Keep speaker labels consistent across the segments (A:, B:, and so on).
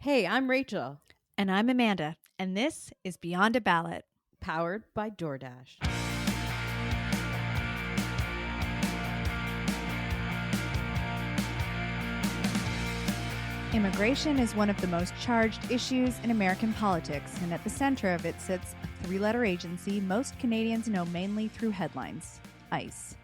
A: Hey, I'm Rachel,
B: And I'm Amanda, and this is Beyond a Ballot.
A: powered by DoorDash.
B: Immigration is one of the most charged issues in American politics, and at the center of it sits a three-letter agency most Canadians know mainly through headlines: ICE.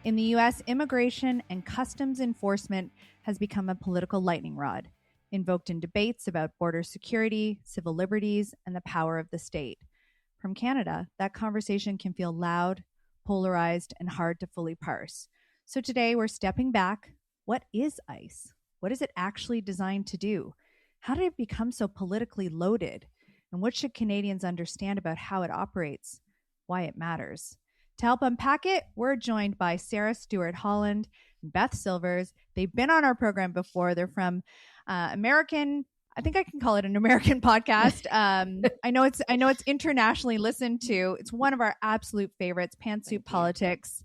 B: In the U.S., immigration and customs enforcement has become a political lightning rod, invoked in debates about border security, civil liberties, and the power of the state. From Canada, that conversation can feel loud, polarized, and hard to fully parse. So today we're stepping back. What is ICE? What is it actually designed to do? How did it become so politically loaded? And what should Canadians understand about how it operates? Why it matters? To help unpack it, we're joined by Sarah Stewart Holland and Beth Silvers. They've been on our program before. They're from American. I think I can call it an American podcast. I know it's internationally listened to. It's one of our absolute favorites, Pantsuit Politics.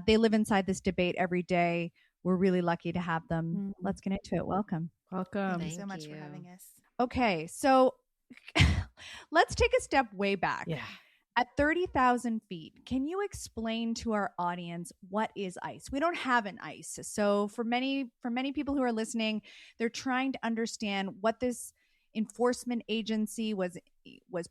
B: They live inside this debate every day. We're really lucky to have them. Let's get into it. Welcome.
A: Welcome.
C: Thank you so much for having us.
B: Okay, so let's take a step way back.
A: Yeah.
B: At 30,000 feet, can you explain to our audience what is ICE? We don't have an ICE. So for many people who are listening, they're trying to understand what this enforcement agency was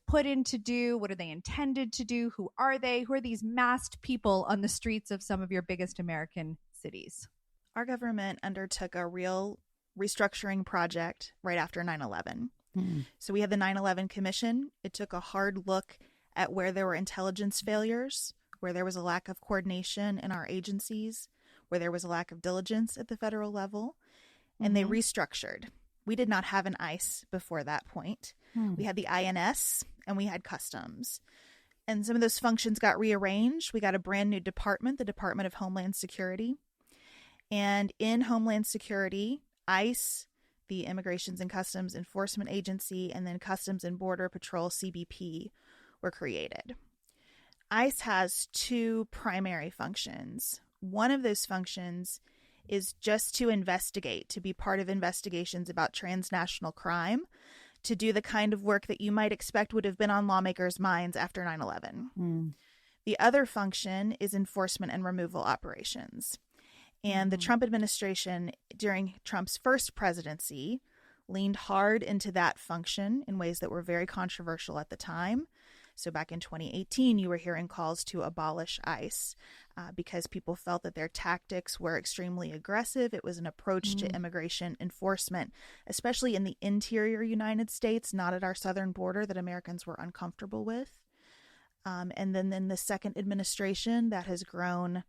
B: put in to do. What are they intended to do? Who are they? Who are these masked people on the streets of some of your biggest American cities?
C: Our government undertook a real restructuring project right after 9/11. So we had the 9/11 Commission. It took a hard look at where there were intelligence failures, where there was a lack of coordination in our agencies, where there was a lack of diligence at the federal level, and they restructured. We did not have an ICE before that point. We had the INS and we had customs. And some of those functions got rearranged. We got a brand new department, the Department of Homeland Security. And in Homeland Security, ICE, the Immigrations and Customs Enforcement Agency, and then Customs and Border Patrol, CBP, were created. ICE has two primary functions. One of those functions is just to investigate, to be part of investigations about transnational crime, to do the kind of work that you might expect would have been on lawmakers' minds after 9/11. The other function is enforcement and removal operations. And the Trump administration, during Trump's first presidency, leaned hard into that function in ways that were very controversial at the time. So back in 2018, you were hearing calls to abolish ICE because people felt that their tactics were extremely aggressive. It was an approach to immigration enforcement, especially in the interior United States, not at our southern border, that Americans were uncomfortable with. And then in the second administration, that has grown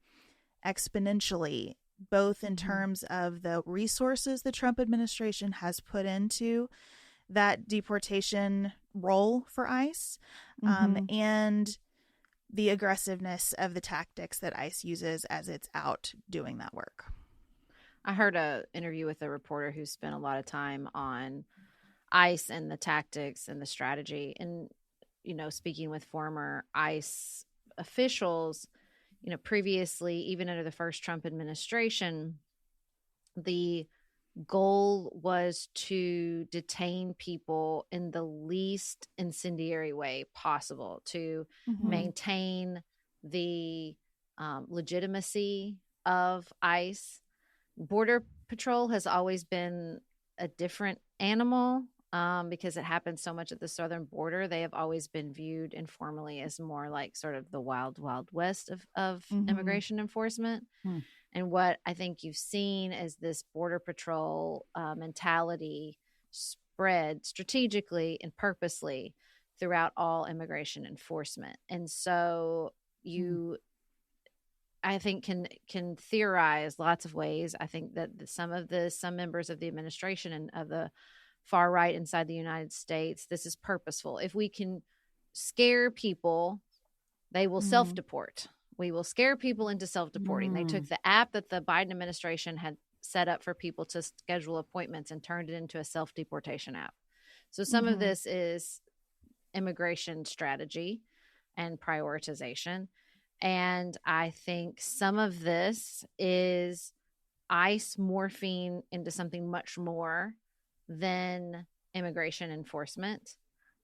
C: exponentially, both in terms of the resources the Trump administration has put into that deportation role for ICE, and the aggressiveness of the tactics that ICE uses as it's out doing that work.
D: I heard an interview with a reporter who spent a lot of time on ICE and the tactics and the strategy. And, speaking with former ICE officials, previously, even under the first Trump administration, the goal was to detain people in the least incendiary way possible, to maintain the legitimacy of ICE. Border Patrol has always been a different animal because it happens so much at the southern border. They have always been viewed informally as more like sort of the wild, wild west of immigration enforcement. And what I think you've seen is this Border Patrol mentality spread strategically and purposely throughout all immigration enforcement. And so you, I think, can theorize lots of ways. I think that some members of the administration and of the far right inside the United States, this is purposeful. If we can scare people, they will self-deport. We will scare people into self-deporting. They took the app that the Biden administration had set up for people to schedule appointments and turned it into a self-deportation app. So some of this is immigration strategy and prioritization. And I think some of this is ICE morphing into something much more than immigration enforcement.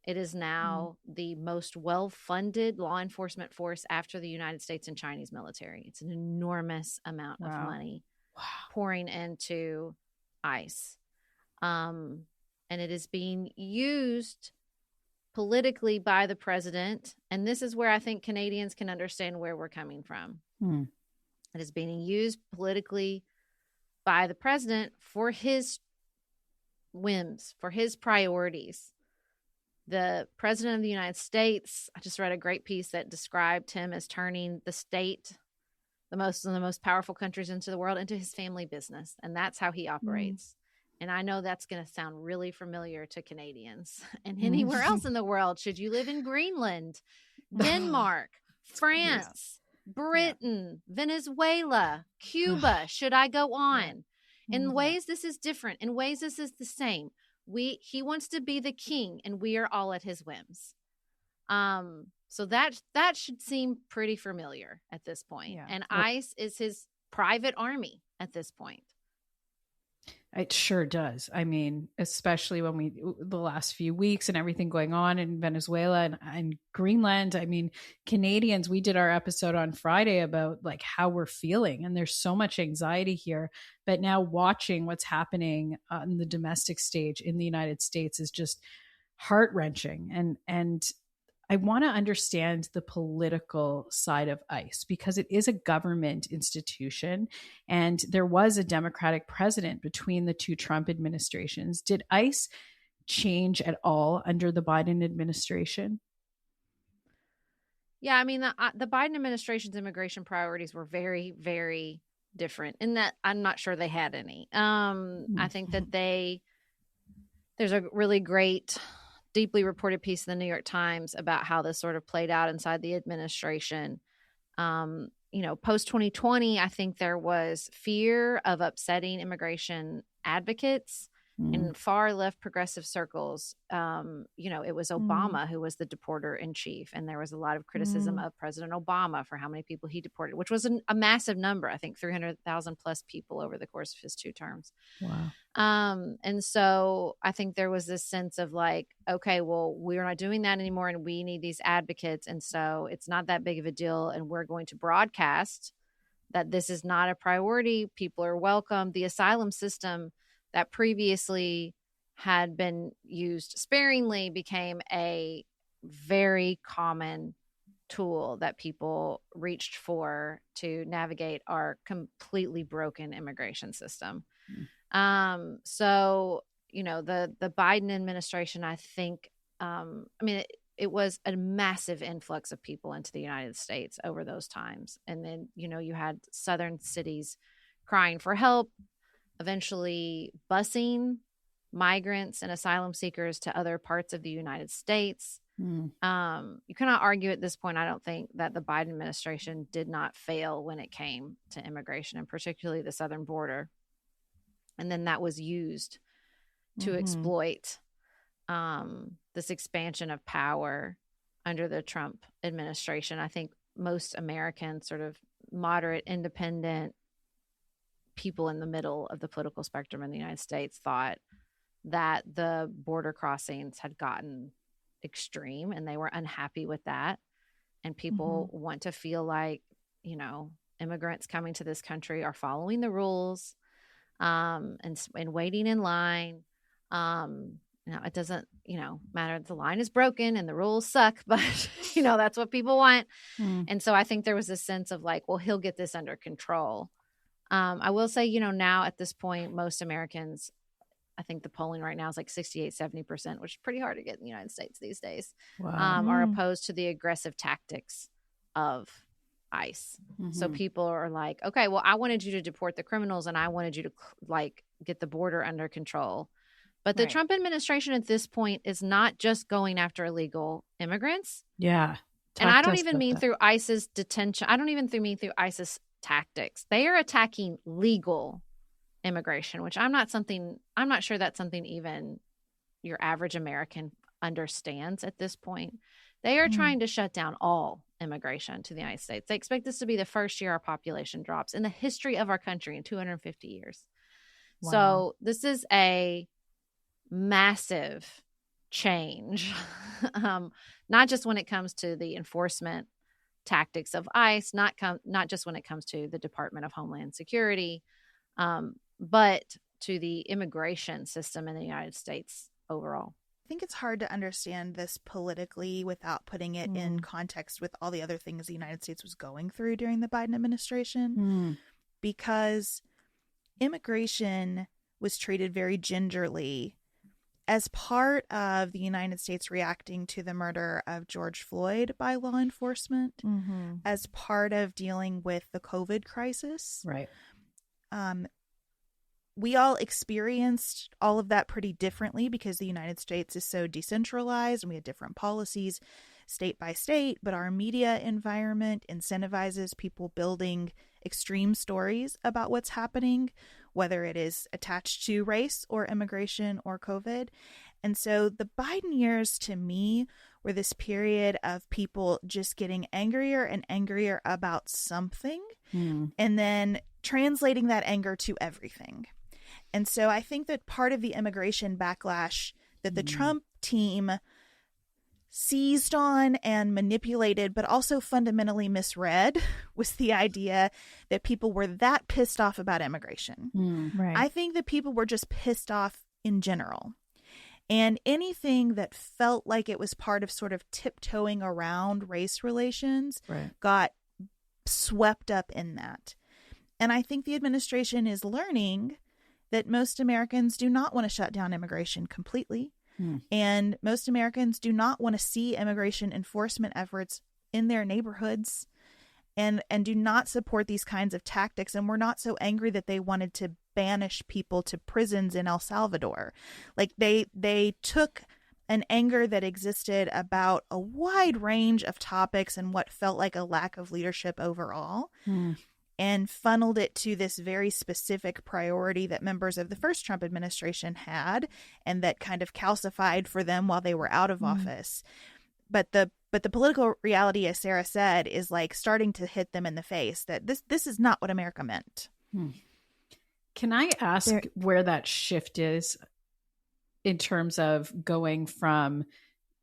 D: It is now the most well-funded law enforcement force after the United States and Chinese military. It's an enormous amount of money pouring into ICE. And it is being used politically by the president. And this is where I think Canadians can understand where we're coming from. It is being used politically by the president for his whims, for his priorities. The president of the United States, I just read a great piece that described him as turning the state, one of the most powerful countries into the world, into his family business. And that's how he operates. And I know that's going to sound really familiar to Canadians and anywhere else in the world. Should you live in Greenland, Denmark, France, Britain, Venezuela, Cuba, should I go on? In ways, this is different. In ways, this is the same. He wants to be the king, and we are all at his whims. So that should seem pretty familiar at this point. Yeah. And ICE is his private army at this point.
E: It sure does. I mean, especially when the last few weeks and everything going on in Venezuela and Greenland. I mean, Canadians, we did our episode on Friday about like how we're feeling, and there's so much anxiety here. But now watching what's happening on the domestic stage in the United States is just heart-wrenching. And I want to understand the political side of ICE because it is a government institution and there was a Democratic president between the two Trump administrations. Did ICE change at all under the Biden administration?
D: Yeah, I mean, the Biden administration's immigration priorities were very, very different in that I'm not sure they had any. I think that there's a really great deeply reported piece in the New York Times about how this sort of played out inside the administration. Post 2020, I think there was fear of upsetting immigration advocates in far left progressive circles. It was Obama who was the deporter in chief. And there was a lot of criticism of President Obama for how many people he deported, which was a massive number. I think 300,000 plus people over the course of his 2 terms.
E: Wow.
D: And so I think there was this sense of like, okay, well, we're not doing that anymore and we need these advocates. And so it's not that big of a deal. And we're going to broadcast that this is not a priority. People are welcome. The asylum system that previously had been used sparingly became a very common tool that people reached for to navigate our completely broken immigration system. So, the Biden administration, I think, it was a massive influx of people into the United States over those times. And then, you had southern cities crying for help, eventually busing migrants and asylum seekers to other parts of the United States. You cannot argue at this point, I don't think, that the Biden administration did not fail when it came to immigration, and particularly the southern border. And then that was used to exploit this expansion of power under the Trump administration. I think most American sort of moderate, independent people in the middle of the political spectrum in the United States thought that the border crossings had gotten extreme and they were unhappy with that. And people want to feel like, immigrants coming to this country are following the rules and waiting in line. It doesn't, matter if the line is broken and the rules suck, but, that's what people want. And so I think there was a sense of like, well, he'll get this under control. I will say, now at this point, most Americans, I think the polling right now is like 68-70%, which is pretty hard to get in the United States these days, are opposed to the aggressive tactics of ICE. So people are like, okay, well, I wanted you to deport the criminals and I wanted you to get the border under control. But the Trump administration at this point is not just going after illegal immigrants.
E: Yeah.
D: And I don't even mean through ICE's detention. I don't even mean through ICE's tactics. They are attacking legal immigration, which I'm not sure that's something even your average American understands at this point. They are trying to shut down all immigration to the United States. They expect this to be the first year our population drops in the history of our country in 250 years. Wow. So this is a massive change, not just when it comes to the enforcement tactics of ICE, not just when it comes to the Department of Homeland Security, but to the immigration system in the United States overall.
C: I think it's hard to understand this politically without putting it in context with all the other things the United States was going through during the Biden administration, because immigration was treated very gingerly as part of the United States reacting to the murder of George Floyd by law enforcement, as part of dealing with the COVID crisis.
E: Right.
C: We all experienced all of that pretty differently because the United States is so decentralized and we had different policies state by state, but our media environment incentivizes people building extreme stories about what's happening, whether it is attached to race or immigration or COVID. And so the Biden years to me were this period of people just getting angrier and angrier about something and then translating that anger to everything. And so I think that part of the immigration backlash that the Trump team seized on and manipulated, but also fundamentally misread, was the idea that people were that pissed off about immigration.
B: Right.
C: I think that people were just pissed off in general. And anything that felt like it was part of sort of tiptoeing around race relations got swept up in that. And I think the administration is learning that most Americans do not want to shut down immigration completely. And most Americans do not want to see immigration enforcement efforts in their neighborhoods and do not support these kinds of tactics. And we're not so angry that they wanted to banish people to prisons in El Salvador. Like they took an anger that existed about a wide range of topics and what felt like a lack of leadership overall, and funneled it to this very specific priority that members of the first Trump administration had and that kind of calcified for them while they were out of office. But the political reality, as Sarah said, is like starting to hit them in the face that this is not what America meant.
E: Can I ask where that shift is in terms of going from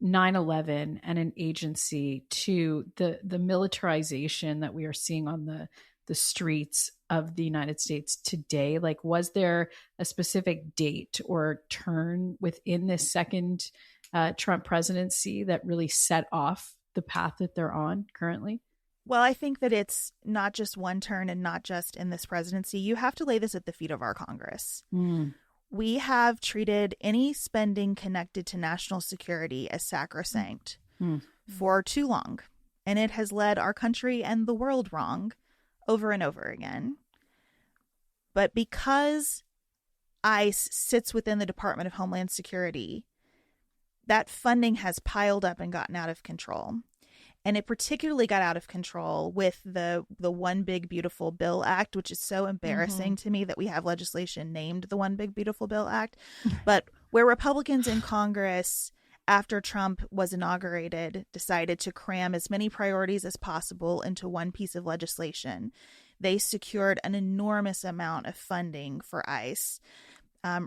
E: 9/11 and an agency to the militarization that we are seeing on the streets of the United States today? Like, was there a specific date or turn within this second Trump presidency that really set off the path that they're on currently?
C: Well, I think that it's not just one turn and not just in this presidency. You have to lay this at the feet of our Congress. We have treated any spending connected to national security as sacrosanct for too long. And it has led our country and the world wrong over and over again. But because ICE sits within the Department of Homeland Security, that funding has piled up and gotten out of control. And it particularly got out of control with the One Big Beautiful Bill Act, which is so embarrassing to me that we have legislation named the One Big Beautiful Bill Act. But where Republicans in Congress, after Trump was inaugurated, decided to cram as many priorities as possible into one piece of legislation, they secured an enormous amount of funding for ICE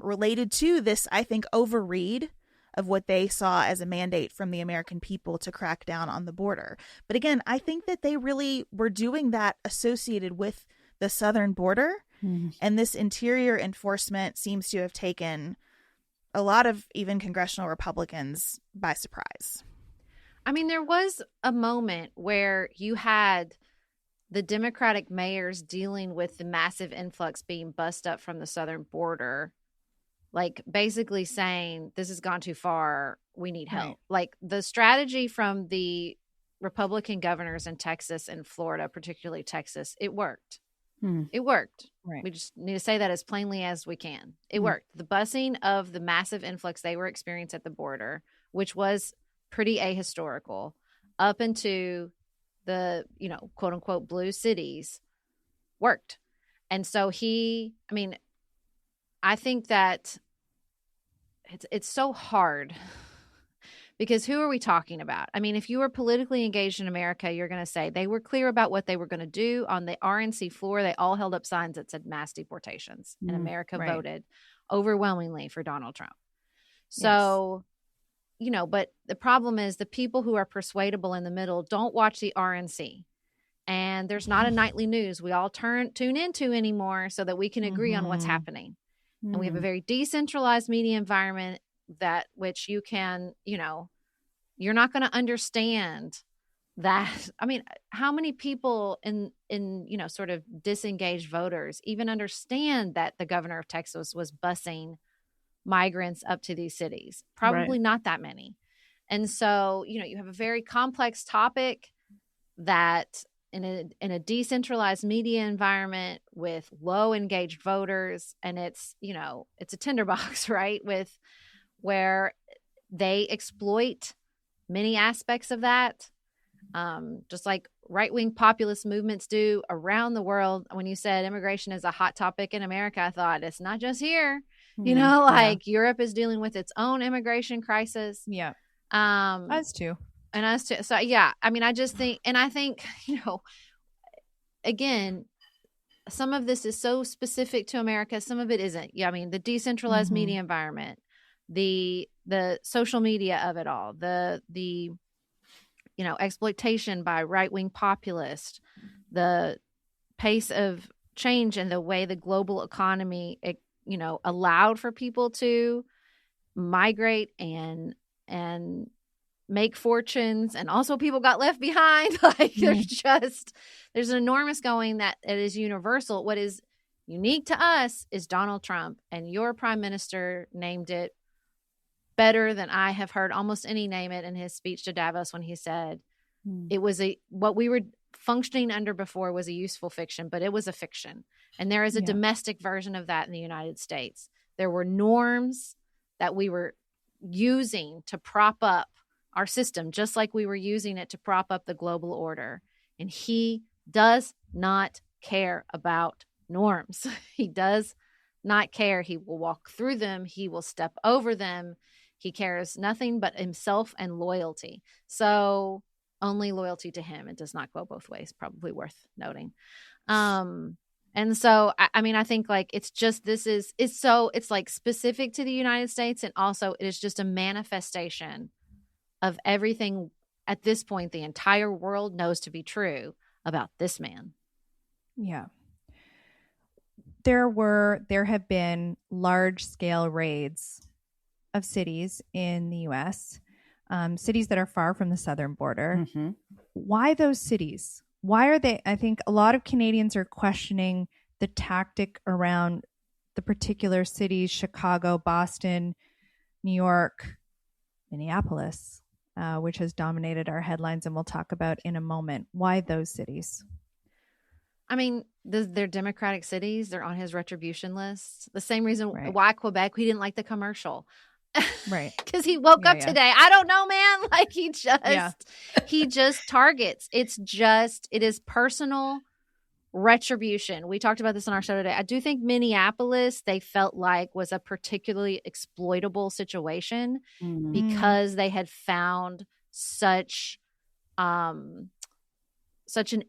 C: related to this, I think, overread of what they saw as a mandate from the American people to crack down on the border. But again, I think that they really were doing that associated with the southern border. And this interior enforcement seems to have taken a lot of even congressional Republicans by surprise.
D: I mean, there was a moment where you had the Democratic mayors dealing with the massive influx being bussed up from the southern border, like basically saying, this has gone too far, we need help.
C: Right.
D: Like the strategy from the Republican governors in Texas and Florida, particularly Texas, it worked. It worked.
E: Right.
D: We just need to say that as plainly as we can. It worked. The busing of the massive influx they were experiencing at the border, which was pretty ahistorical, up into the, quote unquote, blue cities, worked. And so I think that it's so hard because who are we talking about? I mean, if you were politically engaged in America, you're going to say they were clear about what they were going to do. On the RNC floor, they all held up signs that said mass deportations, and America voted overwhelmingly for Donald Trump. So, but the problem is the people who are persuadable in the middle don't watch the RNC. And there's not a nightly news we all tune into anymore so that we can agree on what's happening. And we have a very decentralized media environment that which you can, you're not going to understand that. I mean, how many people in sort of disengaged voters even understand that the governor of Texas was busing migrants up to these cities? Probably not that many. And so, you have a very complex topic that in a decentralized media environment with low engaged voters, and it's a tinderbox, right? With where they exploit many aspects of that, just like right-wing populist movements do around the world. When you said immigration is a hot topic in America, I thought it's not just here. Europe is dealing with its own immigration crisis.
B: Yeah. Us too.
D: And us too. So yeah, I mean, I think, again, some of this is so specific to America. Some of it isn't. Yeah. I mean, the decentralized media environment, the social media of it all, the exploitation by right-wing populists, the pace of change and the way the global economy, allowed for people to migrate and make fortunes, and also people got left behind. There's an enormous going that it is universal. What is unique to us is Donald Trump, and your prime minister named it better than I have heard almost any name it in his speech to Davos, when he said it was what we were functioning under before was a useful fiction, but it was a fiction. And there is a domestic version of that in the United States. There were norms that we were using to prop up our system, just like we were using it to prop up the global order. And he does not care about norms. He does not care. He will walk through them. He will step over them. He cares nothing but himself and loyalty. So only loyalty to him. It does not go both ways. Probably worth noting. And so, I mean, I think like it's like specific to the United States. And also it is just a manifestation of everything at this point the entire world knows to be true about this man.
B: Yeah. There have been large scale raids of cities in the U.S., cities that are far from the southern border. Why those cities? Why are they? I think a lot of Canadians are questioning the tactic around the particular cities: Chicago, Boston, New York, Minneapolis, which has dominated our headlines, and we'll talk about in a moment. Why those cities?
D: I mean, they're Democratic cities. They're on his retribution list. The same reason why Quebec, we didn't like the commercial.
B: Right.
D: Because he woke up today. I don't know, man. Like he just targets. It is personal retribution. We talked about this on our show today. I do think Minneapolis, they felt like was a particularly exploitable situation because they had found such an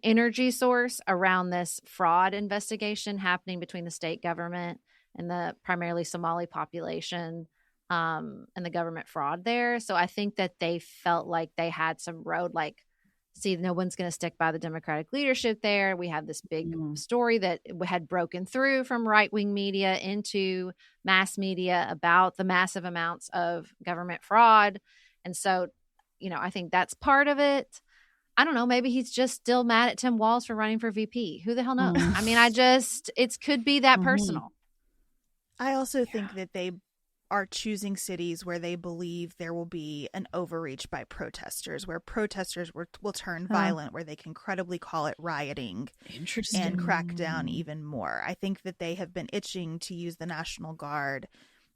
D: energy source around this fraud investigation happening between the state government and the primarily Somali population, and the government fraud there. So I think that they felt like they had some road, like, see, no one's going to stick by the Democratic leadership there. We have this big story that had broken through from right-wing media into mass media about the massive amounts of government fraud. And so, I think that's part of it. I don't know. Maybe he's just still mad at Tim Walz for running for VP. Who the hell knows? I mean, it could be that personal.
C: I also think that they are choosing cities where they believe there will be an overreach by protesters, where protesters will turn violent, where they can credibly call it rioting and crack down even more. I think that they have been itching to use the National Guard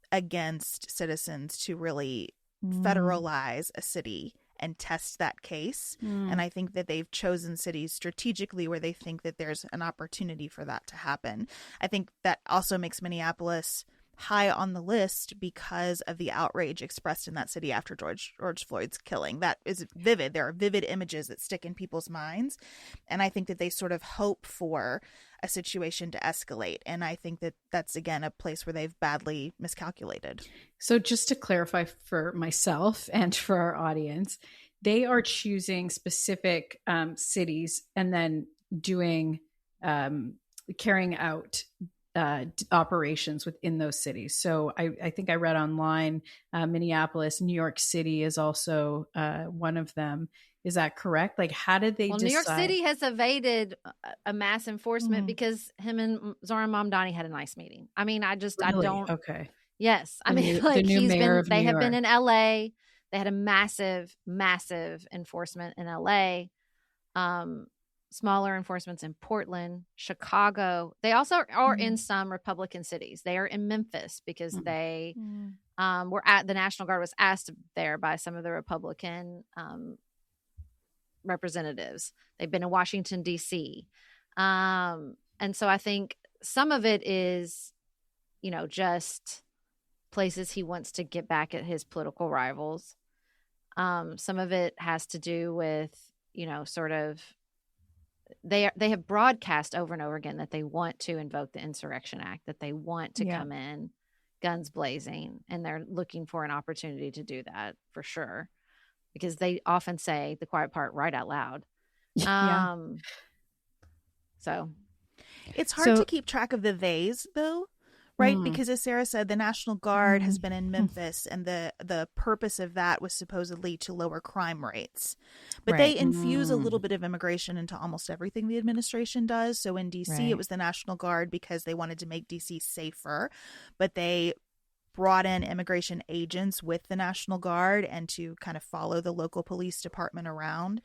C: against citizens to really federalize a city and test that case. And I think that they've chosen cities strategically where they think that there's an opportunity for that to happen. I think that also makes Minneapolis high on the list because of the outrage expressed in that city after George Floyd's killing. That is vivid. There are vivid images that stick in people's minds. And I think that they sort of hope for a situation to escalate. And I think that that's, again, a place where they've badly miscalculated.
E: So just to clarify for myself and for our audience, they are choosing specific cities and then doing carrying out operations within those cities. So I think I read online, Minneapolis, New York City is also one of them. Is that correct? Like, how did they decide?
D: New York City has evaded a mass enforcement because him and Zoran Mamdani had a nice meeting. I mean, I don't.
E: Okay.
D: Yes. I mean, like they have been in LA. They had a massive, massive enforcement in LA. Smaller enforcements in Portland, Chicago. They also are in some Republican cities. They are in Memphis because they were at the National Guard was asked there by some of the Republican representatives. They've been in Washington, D.C. And so I think some of it is, just places he wants to get back at his political rivals. Some of it has to do with, sort of, they have broadcast over and over again that they want to invoke the Insurrection Act, that they want to come in guns blazing, and they're looking for an opportunity to do that for sure, because they often say the quiet part right out loud. So
C: it's hard to keep track of the theys, though. Right, because as Sarah said, the National Guard has been in Memphis, and the purpose of that was supposedly to lower crime rates. But they infuse a little bit of immigration into almost everything the administration does. So in D.C., it was the National Guard because they wanted to make D.C. safer, but they brought in immigration agents with the National Guard and to kind of follow the local police department around.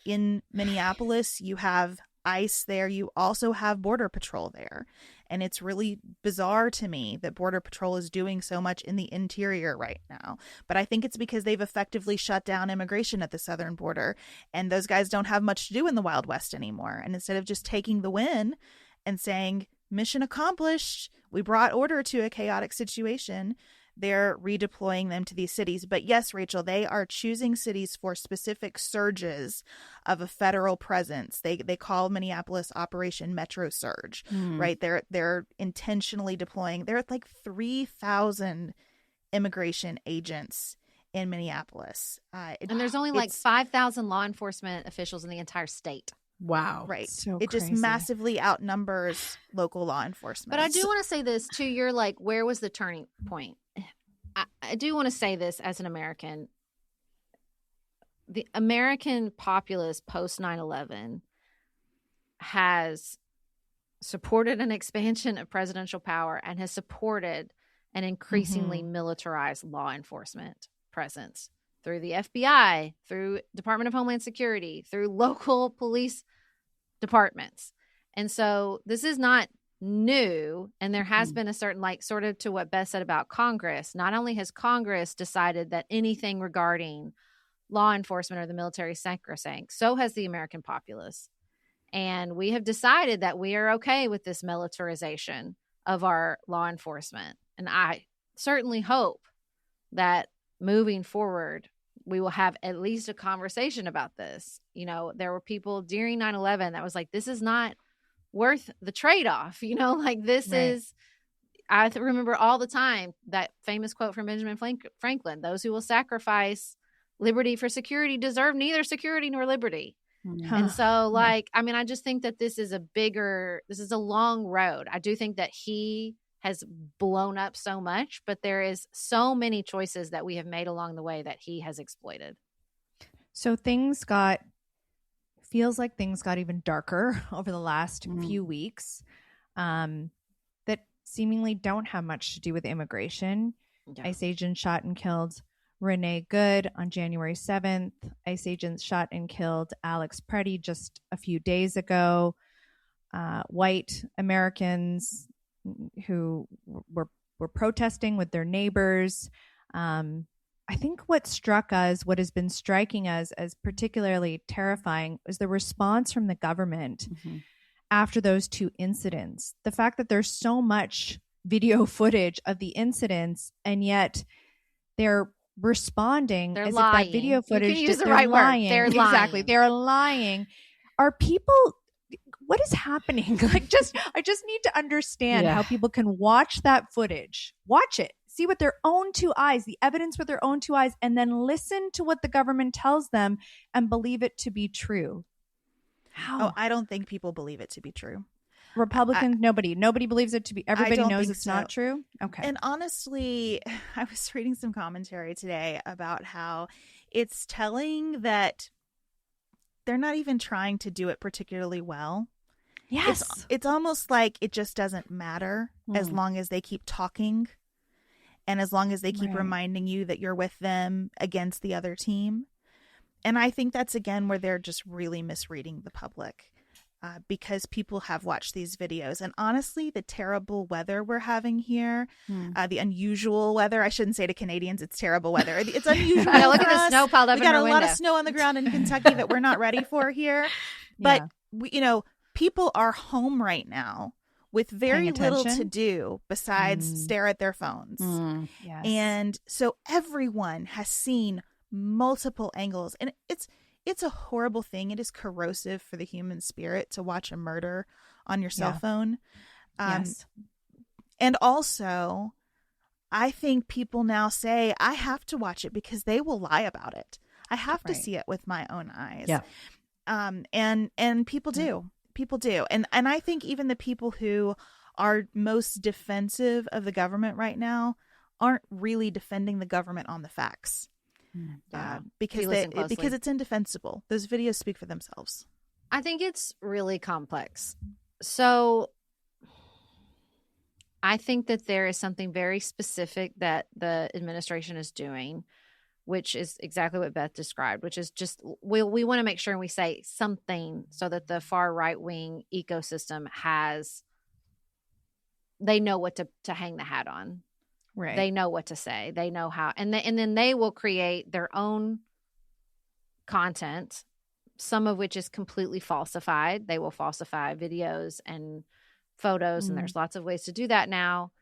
C: In Minneapolis, you have ICE there. You also have Border Patrol there. And it's really bizarre to me that Border Patrol is doing so much in the interior right now. But I think it's because they've effectively shut down immigration at the southern border. And those guys don't have much to do in the Wild West anymore. And instead of just taking the win and saying, mission accomplished, we brought order to a chaotic situation, they're redeploying them to these cities. But yes, Rachel, they are choosing cities for specific surges of a federal presence. They call Minneapolis Operation Metro Surge, right? They're intentionally deploying. There are like 3,000 immigration agents in Minneapolis.
D: And there's only like 5,000 law enforcement officials in the entire state.
E: Wow.
C: Right.
E: So
C: it
E: crazy.
C: just massively outnumbers local law enforcement.
D: But I do want to say this too. You're like, where was the turning point? I do want to say this as an American. The American populace post 9/11 has supported an expansion of presidential power and has supported an increasingly militarized law enforcement presence through the FBI, through Department of Homeland Security, through local police departments. And so this is not new. And there has been a certain, like, sort of to what Beth said about Congress. Not only has Congress decided that anything regarding law enforcement or the military is sacrosanct, so has the American populace. And we have decided that we are okay with this militarization of our law enforcement. And I certainly hope that moving forward, we will have at least a conversation about this. There were people during 9/11 that was like, this is not worth the trade-off, like this is, I remember all the time that famous quote from Benjamin Franklin, those who will sacrifice liberty for security deserve neither security nor liberty. And so I just think that this is a long road. I do think that he has blown up so much, but there is so many choices that we have made along the way that he has exploited.
B: So feels like things got even darker over the last few weeks that seemingly don't have much to do with immigration. Yeah. ICE agents shot and killed Renee Good on January 7th. ICE agents shot and killed Alex Preddy just a few days ago. White Americans who were protesting with their neighbors. I think what has been striking us as particularly terrifying is the response from the government after those two incidents. The fact that there's so much video footage of the incidents, and yet they're responding
D: They're
B: as
D: lying.
B: if that video footage,
D: you can use the
B: they're
D: right
B: lying.
D: word. They're
B: exactly.
D: lying.
B: They're lying. Are people, what is happening? I just need to understand how people can watch that footage, watch it, see with their own two eyes, the evidence with their own two eyes, and then listen to what the government tells them and believe it to be true. How?
C: Oh, I don't think people believe it to be true.
B: Republicans, nobody believes it to be. Everybody knows it's not true. Okay.
C: And honestly, I was reading some commentary today about how it's telling that they're not even trying to do it particularly well.
B: Yes.
C: It's almost like it just doesn't matter as long as they keep talking and as long as they keep reminding you that you're with them against the other team. And I think that's, again, where they're just really misreading the public. Because people have watched these videos. And honestly, the terrible weather we're having here, the unusual weather, I shouldn't say to Canadians, it's terrible weather. It's unusual.
D: Yeah, look at the snow piled up
C: We got a lot of snow on the ground in Kentucky that we're not ready for here. But, people are home right now with very little to do besides stare at their phones.
B: Yes.
C: And so everyone has seen multiple angles. And it's a horrible thing. It is corrosive for the human spirit to watch a murder on your cell phone.
B: Yes.
C: And also, I think people now say, I have to watch it because they will lie about it. I have to see it with my own eyes.
E: Yeah.
C: And people do. People do. And I think even the people who are most defensive of the government right now aren't really defending the government on the facts. Because it's indefensible. Those videos speak for themselves.
D: I think it's really complex. So I think that there is something very specific that the administration is doing, which is exactly what Beth described, which is just we want to make sure we say something so that the far right wing ecosystem they know what to hang the hat on.
B: Right.
D: They know what to say. They know how. And then they will create their own content, some of which is completely falsified. They will falsify videos and photos, and there's lots of ways to do that now,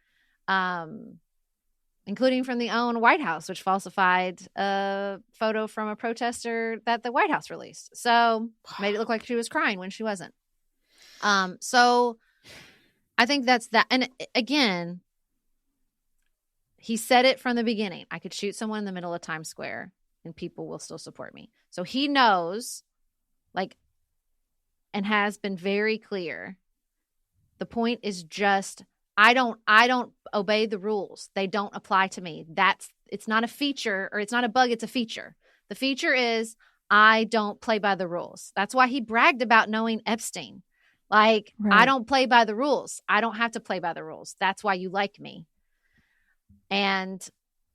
D: including from the own White House, which falsified a photo from a protester that the White House released. So made it look like she was crying when she wasn't. So I think that's that. And again, he said it from the beginning. I could shoot someone in the middle of Times Square and people will still support me. So he knows, and has been very clear. The point is just, I don't obey the rules. They don't apply to me. It's not a feature, or it's not a bug. It's a feature. The feature is I don't play by the rules. That's why he bragged about knowing Epstein. I don't play by the rules. I don't have to play by the rules. That's why you like me. And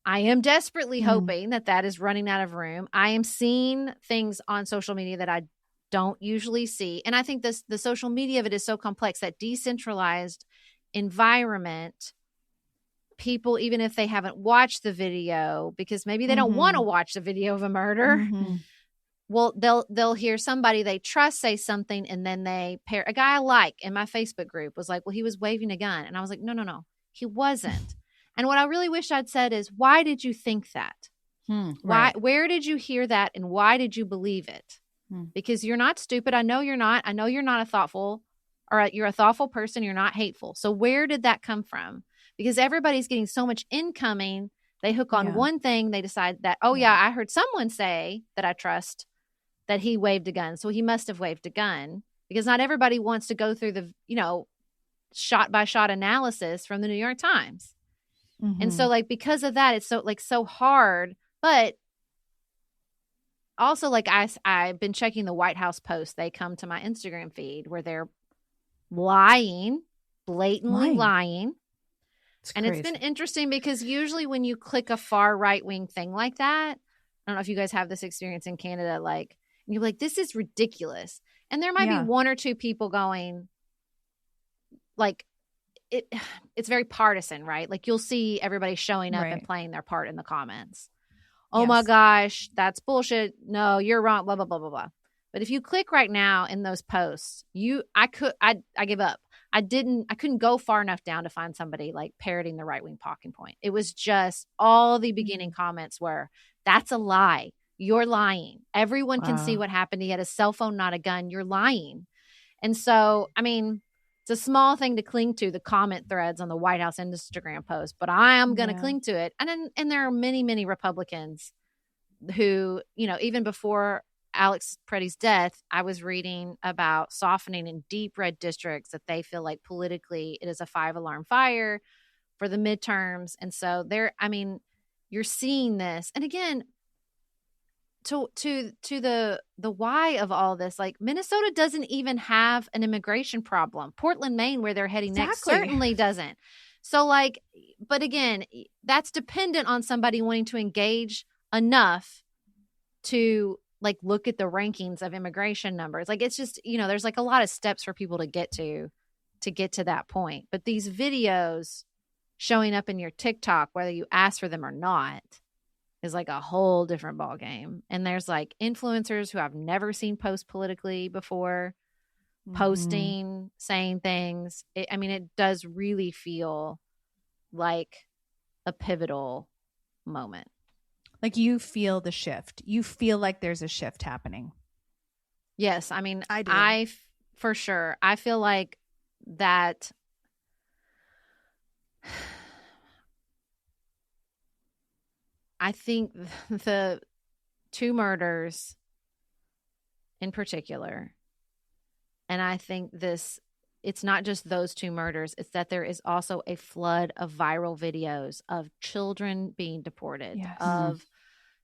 D: I am desperately hoping that is running out of room. I am seeing things on social media that I don't usually see. And I think the social media of it is so complex, that decentralized environment, people, even if they haven't watched the video, because maybe they don't want to watch the video of a murder, well, they'll hear somebody they trust say something, and then they pair. A guy I like in my Facebook group was like, well, he was waving a gun. And I was like, no, he wasn't. And what I really wish I'd said is, why did you think that? Where did you hear that? And why did you believe it? Because you're not stupid. I know you're not. I know you're not you're a thoughtful person. You're not hateful. So where did that come from? Because everybody's getting so much incoming. They hook on one thing. They decide that, I heard someone say that I trust that he waved a gun. So he must have waved a gun, because not everybody wants to go through the, shot by shot analysis from the New York Times. And so because of that, it's so hard. But also I've been checking the White House posts. They come to my Instagram feed where they're blatantly lying. And it's been interesting because usually when you click a far right wing thing like that, I don't know if you guys have this experience in Canada, and you're like, this is ridiculous. And there might be one or two people going it's very partisan, right? You'll see everybody showing up and playing their part in the comments. Oh my gosh, that's bullshit. No, you're wrong, blah, blah, blah, blah, blah. But if you click right now in those posts, I give up. I couldn't go far enough down to find somebody like parroting the right-wing talking point. It was just all the beginning comments were, that's a lie. You're lying. Everyone can see what happened. He had a cell phone, not a gun. You're lying. And so, I mean, it's a small thing to cling to, the comment threads on the White House Instagram post, but I am going to cling to it. And there are many, many Republicans who, you know, even before Alex Preddy's death, I was reading about softening in deep red districts that they feel like politically it is a 5-alarm fire for the midterms. And so you're seeing this. And again, to the why of all this, like Minnesota doesn't even have an immigration problem. Portland, Maine, where they're heading next, certainly doesn't. So like, but again, that's dependent on somebody wanting to engage enough to like look at the rankings of immigration numbers. Like, it's just, you know, there's like a lot of steps for people to get to that point. But these videos showing up in your TikTok, whether you ask for them or not, is like a whole different ball game. And there's like influencers who I've never seen post politically before, posting, saying things. It does really feel like a pivotal moment.
B: Like you feel the shift. You feel like there's a shift happening.
D: Yes. I mean,
C: I do.
D: For sure. I feel like that. I think the 2 murders in particular, and I think it's not just those 2 murders, it's that there is also a flood of viral videos of children being deported, of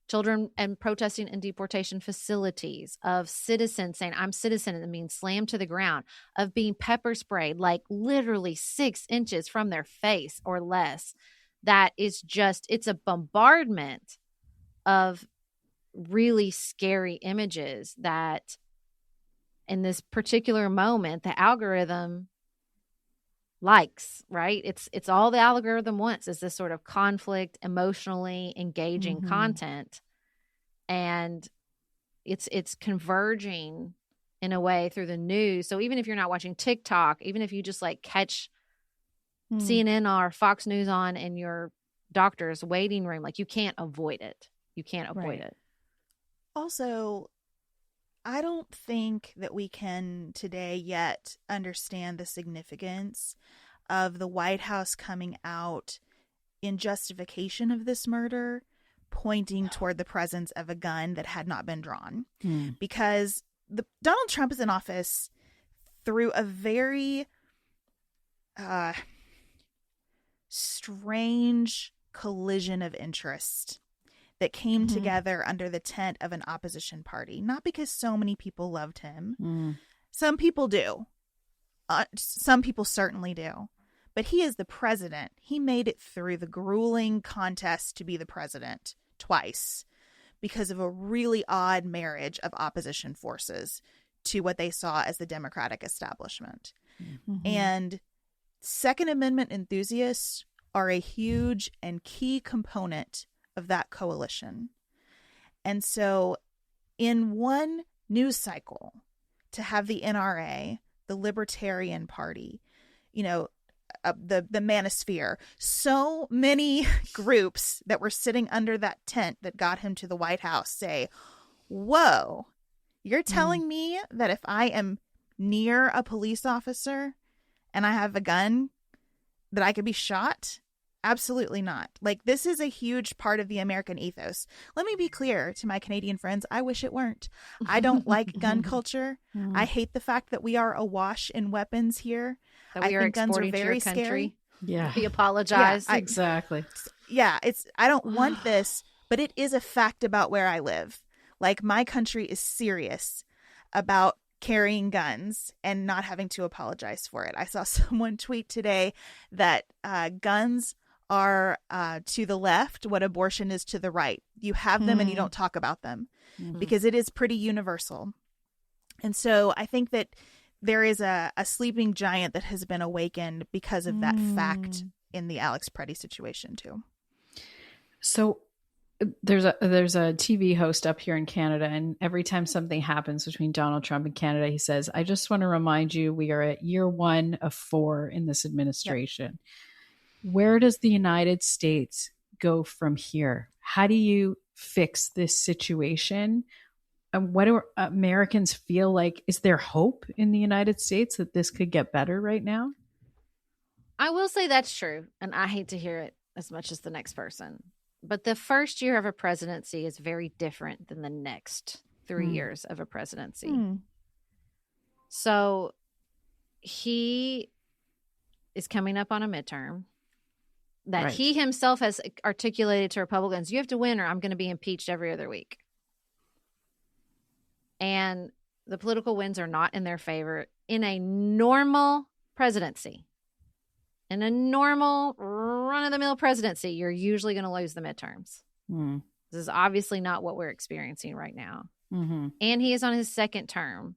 D: children and protesting in deportation facilities, of citizens saying, I'm citizen, and being slammed to the ground, of being pepper sprayed like literally 6 inches from their face or less. That is just, it's a bombardment of really scary images that in this particular moment, the algorithm likes, right? It's all the algorithm wants is this sort of conflict, emotionally engaging content. And it's converging in a way through the news. So even if you're not watching TikTok, even if you just like catch CNN or Fox News on in your doctor's waiting room, like you can't avoid it. You can't avoid it.
C: Also, I don't think that we can today yet understand the significance of the White House coming out in justification of this murder, pointing toward the presence of a gun that had not been drawn. Because Donald Trump is in office through a very strange collision of interest that came together under the tent of an opposition party. Not because so many people loved him. Some people do. Some people certainly do. But he is the president. He made it through the grueling contest to be the president twice because of a really odd marriage of opposition forces to what they saw as the Democratic establishment. And Second Amendment enthusiasts are a huge and key component of that coalition. And so in one news cycle, to have the NRA, the Libertarian Party, you know, the Manosphere, so many groups that were sitting under that tent that got him to the White House say, whoa, you're telling me that if I am near a police officer and I have a gun that I could be shot? Absolutely not. Like, this is a huge part of the American ethos. Let me be clear to my Canadian friends. I wish it weren't. I don't like gun culture. I hate the fact that we are awash in weapons here.
D: That we are
C: think guns are
D: exporting to
C: very
D: your country.
C: scary.
E: Yeah.
D: We apologize.
E: Exactly.
C: Yeah, I don't want this, but it is a fact about where I live. Like, my country is serious about carrying guns and not having to apologize for it. I saw someone tweet today that guns are to the left what abortion is to the right. You have them and you don't talk about them because it is pretty universal. And so I think that there is a sleeping giant that has been awakened because of that fact in the Alex Preddy situation too.
E: So there's a TV host up here in Canada, and every time something happens between Donald Trump and Canada, he says, "I just want to remind you, we are at year 1 of 4 in this administration." Yep. Where does the United States go from here? How do you fix this situation? And what do Americans feel like? Is there hope in the United States that this could get better right now?
D: I will say that's true, and I hate to hear it as much as the next person. But the first year of a presidency is very different than the next 3 years of a presidency. So he is coming up on a midterm that he himself has articulated to Republicans, you have to win or I'm going to be impeached every other week. And the political winds are not in their favor in a normal presidency. In a normal run-of-the-mill presidency, you're usually going to lose the midterms. This is obviously not what we're experiencing right now. And he is on his second term.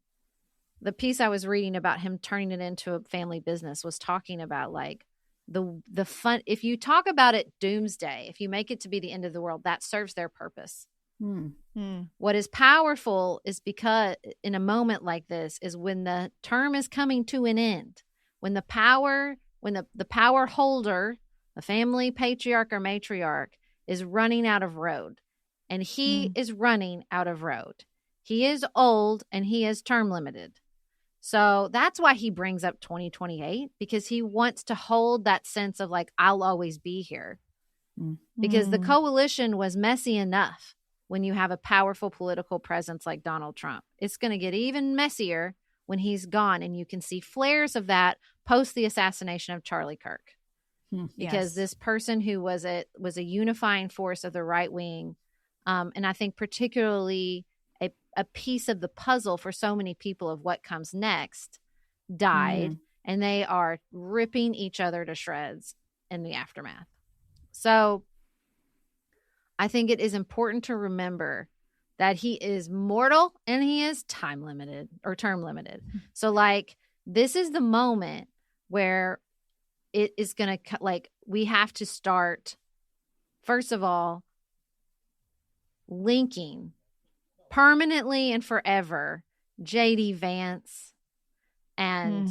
D: The piece I was reading about him turning it into a family business was talking about like the fun. If you talk about it doomsday, if you make it to be the end of the world, that serves their purpose. What is powerful is because in a moment like this is when the term is coming to an end, when the power holder, the family patriarch or matriarch, is running out of road. And he is running out of road. He is old and he is term limited. So that's why he brings up 2028, because he wants to hold that sense of like, I'll always be here. Because the coalition was messy enough when you have a powerful political presence like Donald Trump. It's going to get even messier when he's gone. And you can see flares of that post the assassination of Charlie Kirk. Because this person who was a unifying force of the right wing, and I think particularly a piece of the puzzle for so many people of what comes next, died, and they are ripping each other to shreds in the aftermath. So I think it is important to remember that he is mortal and he is time limited or term limited. So like, this is the moment where it is going to, like, we have to start, first of all, linking permanently and forever J.D. Vance and,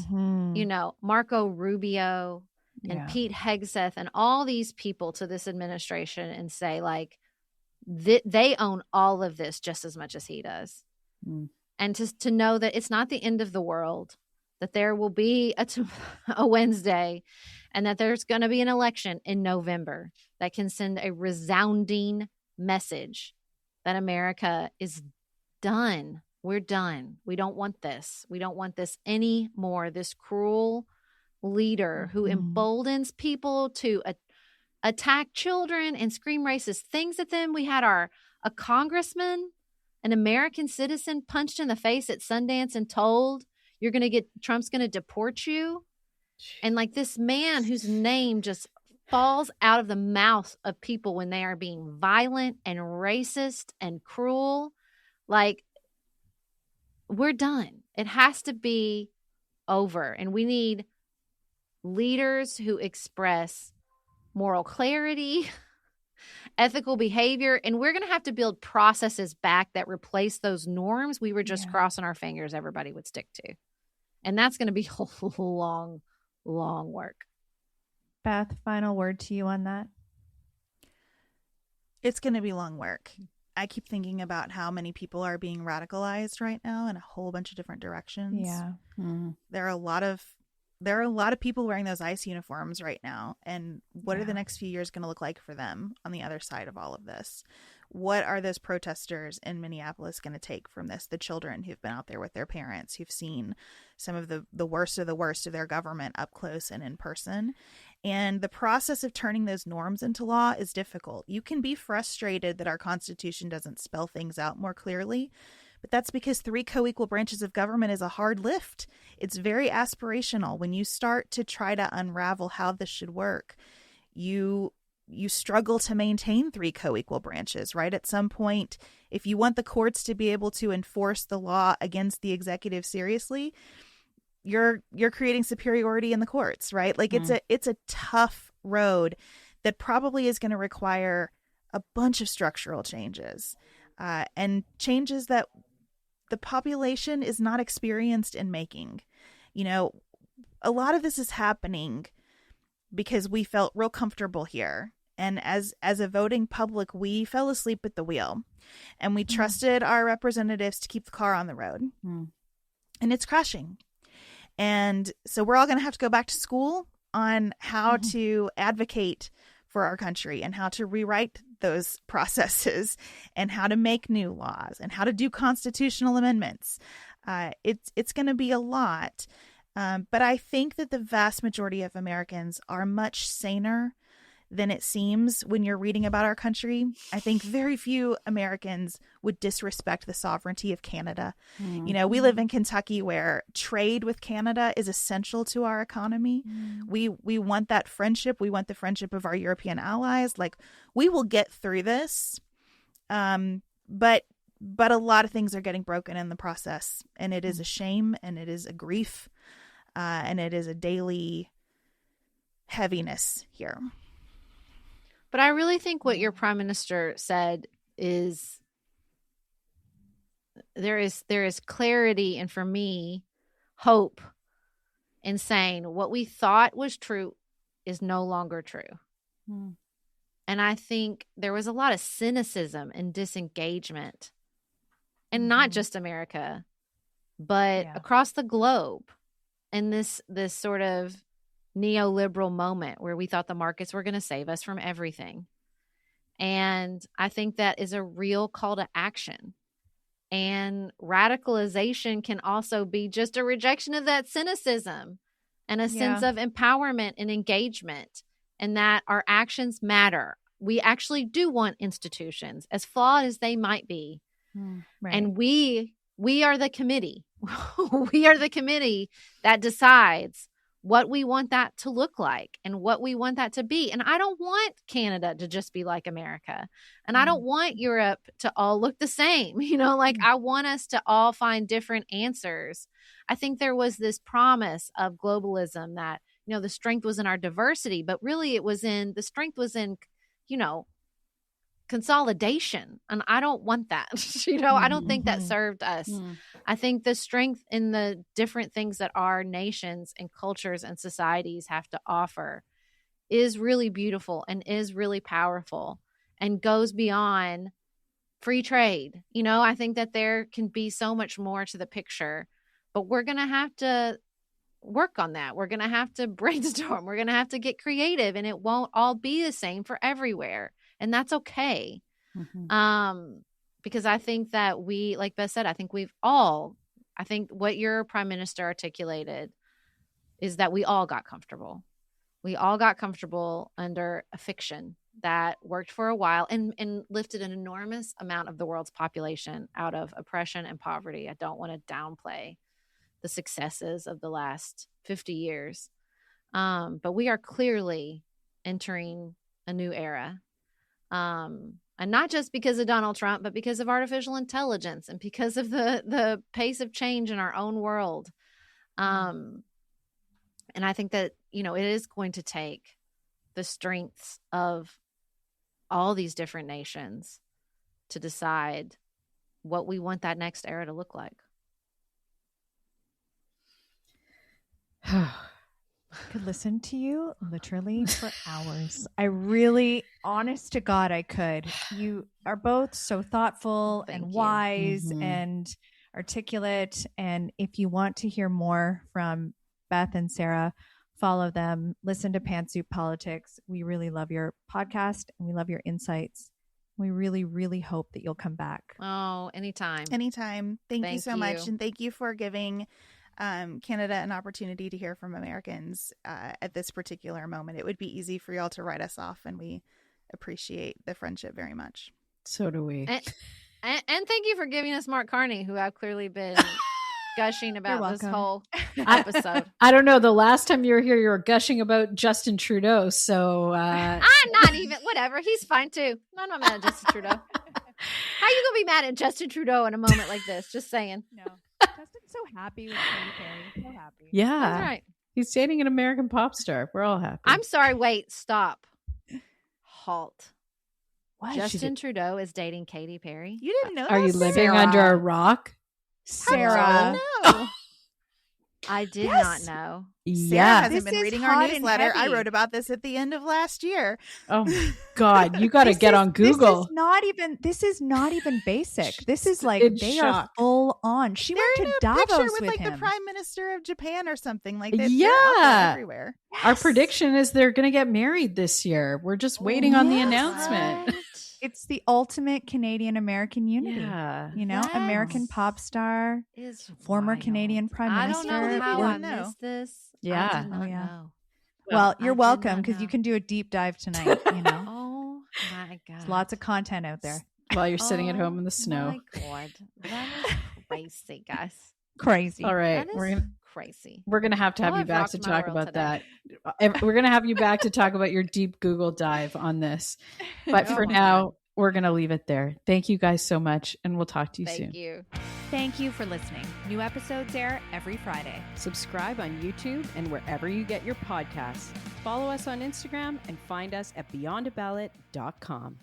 D: Marco Rubio and Pete Hegseth and all these people to this administration and say, like, they own all of this just as much as he does. And to know that it's not the end of the world, that there will be a Wednesday and that there's going to be an election in November that can send a resounding message that America is done. We're done. We don't want this. We don't want this anymore. This cruel leader who emboldens people to attack children and scream racist things at them. We had a congressman, an American citizen, punched in the face at Sundance and told, Trump's going to deport you. And like this man whose name just falls out of the mouth of people when they are being violent and racist and cruel. Like, we're done. It has to be over. And we need leaders who express moral clarity, ethical behavior, and we're going to have to build processes back that replace those norms we were just crossing our fingers everybody would stick to. And that's going to be a long, long work.
B: Beth, final word to you on that.
C: It's going to be long work. I keep thinking about how many people are being radicalized right now in a whole bunch of different directions.
B: Yeah.
C: There are a lot of people wearing those ICE uniforms right now. And what are the next few years going to look like for them on the other side of all of this? What are those protesters in Minneapolis going to take from this? The children who've been out there with their parents, who've seen some of the worst of the worst of their government up close and in person. And the process of turning those norms into law is difficult. You can be frustrated that our Constitution doesn't spell things out more clearly, but that's because 3 co-equal branches of government is a hard lift. It's very aspirational. When you start to try to unravel how this should work, you struggle to maintain 3 co-equal branches, right? At some point, if you want the courts to be able to enforce the law against the executive seriously, you're creating superiority in the courts, right? Like it's a tough road that probably is going to require a bunch of structural changes, and changes that the population is not experienced in making. You know, a lot of this is happening because we felt real comfortable here. And as a voting public, we fell asleep at the wheel, and we trusted our representatives to keep the car on the road. And it's crashing. And so we're all going to have to go back to school on how to advocate for our country and how to rewrite those processes and how to make new laws and how to do constitutional amendments. It's going to be a lot. But I think that the vast majority of Americans are much saner than it seems when you're reading about our country. I think very few Americans would disrespect the sovereignty of Canada. You know, we live in Kentucky, where trade with Canada is essential to our economy. We want that friendship. We want the friendship of our European allies. Like, we will get through this. But a lot of things are getting broken in the process, and it is a shame, and it is a grief, and it is a daily heaviness here.
D: But I really think what your prime minister said is there is clarity, and for me, hope in saying what we thought was true is no longer true. And I think there was a lot of cynicism and disengagement, and not just America, but across the globe, in this sort of neoliberal moment where we thought the markets were going to save us from everything. And I think that is a real call to action. And radicalization can also be just a rejection of that cynicism and a sense of empowerment and engagement, and that our actions matter. We actually do want institutions, as flawed as they might be. And we are the committee. We are the committee that decides what we want that to look like and what we want that to be. And I don't want Canada to just be like America. And I don't want Europe to all look the same. You know, like, I want us to all find different answers. I think there was this promise of globalism that, you know, the strength was in our diversity, but really the strength was in, you know, consolidation. And I don't want that. You know, I don't think that served us. I think the strength in the different things that our nations and cultures and societies have to offer is really beautiful and is really powerful and goes beyond free trade. You know, I think that there can be so much more to the picture, but we're going to have to work on that. We're going to have to brainstorm. We're going to have to get creative, and it won't all be the same for everywhere. And that's okay. Because I think that we, like Beth said, I think what your prime minister articulated is that we all got comfortable. We all got comfortable under a fiction that worked for a while and lifted an enormous amount of the world's population out of oppression and poverty. I don't want to downplay the successes of the last 50 years. But we are clearly entering a new era. And not just because of Donald Trump, but because of artificial intelligence and because of the pace of change in our own world. And I think that, you know, it is going to take the strengths of all these different nations to decide what we want that next era to look like.
B: Could listen to you literally for hours. I really, honest to God, I could. You are both so thoughtful and wise and articulate. And if you want to hear more from Beth and Sarah, follow them. Listen to Pantsuit Politics. We really love your podcast and we love your insights. We really, really hope that you'll come back.
D: Oh, anytime.
C: Anytime. Thank you so much. And thank you for giving Canada an opportunity to hear from Americans at this particular moment. It would be easy for y'all to write us off, and we appreciate the friendship very much.
E: So do we.
D: And thank you for giving us Mark Carney, who I've clearly been gushing about this whole episode.
E: I don't know. The last time you were here, you were gushing about Justin Trudeau. So
D: I'm not even. Whatever. He's fine too. I'm not mad at Justin Trudeau. How you gonna be mad at Justin Trudeau in a moment like this? Just saying.
B: No. Justin's so happy with Katy Perry. So happy.
E: Yeah.
D: That's right.
E: He's dating an American pop star. We're all happy.
D: I'm sorry. Wait. Stop. Halt.
B: What?
D: Justin Trudeau is dating Katy Perry.
C: You didn't know
E: Are
C: that?
E: you living
B: Sarah.
E: under a rock?
B: Sarah.
C: No.
D: I did
B: Yes.
D: not know.
C: Sarah
E: Yeah.
C: hasn't
B: This
C: been
B: is
C: reading our
B: hot and
C: newsletter. I
B: heavy.
C: wrote about this at the end of last year.
E: Oh my God. You got to
B: This
E: get
B: is-
E: on Google.
B: This is not even basic. This is like
E: In
B: they
E: shock.
B: are full on. She
C: They're
B: went
C: in
B: to
C: a picture
B: Davos
C: with
B: with
C: like
B: him.
C: the Prime Minister of Japan or something. Like they're out
E: Yeah.
C: there everywhere.
E: Our
B: Yes.
E: prediction is they're going to get married this year. We're just waiting on the announcement.
D: What?
B: It's the ultimate Canadian American unity.
E: Yeah.
B: You know,
D: That
B: American pop star.
D: Is
B: Former
D: wild.
B: Canadian Prime
D: I don't know
B: Minister.
D: how
C: We're-
D: I
C: know.
D: missed this.
E: Yeah.
D: I did not
B: Oh, yeah.
D: know.
B: Well,
D: I
B: you're
D: did
B: welcome
D: not
B: because you
D: know.
B: can do a deep dive tonight. You know,
D: Oh my God.
B: there's lots of content out there.
E: While you're sitting at
D: Oh
E: home in the snow.
D: My God. That is crazy, guys.
B: Crazy.
E: All right.
D: That is crazy.
E: We're gonna have to have
D: Well,
E: you
D: I've
E: back
D: rocked
E: to
D: my
E: talk
D: world
E: about
D: today.
E: that. We're gonna have you back to talk about your deep Google dive on this. But
D: Oh
E: for
D: my
E: now, we're gonna leave it there. Thank you guys so much, and we'll talk to you soon.
D: Thank you.
B: Thank you for listening. New episodes air every Friday.
A: Subscribe on YouTube and wherever you get your podcasts. Follow us on Instagram and find us at beyondaballot.com.